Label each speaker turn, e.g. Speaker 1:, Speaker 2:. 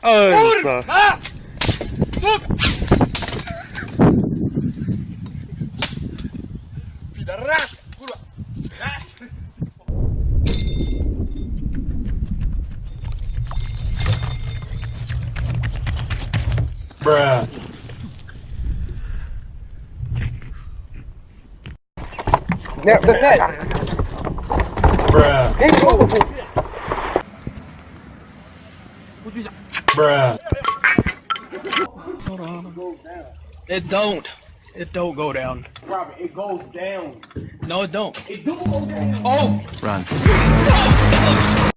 Speaker 1: Kurwa! Pidaraska, kurwa!
Speaker 2: Bruh.
Speaker 3: Now, the pet.
Speaker 2: Bruh.
Speaker 3: It's movable.
Speaker 2: Bruh.
Speaker 4: Hold on. It don't. It don't go down.
Speaker 1: Robert, it goes down.
Speaker 4: No, it don't.
Speaker 1: It do go down.
Speaker 4: Oh!
Speaker 5: Run.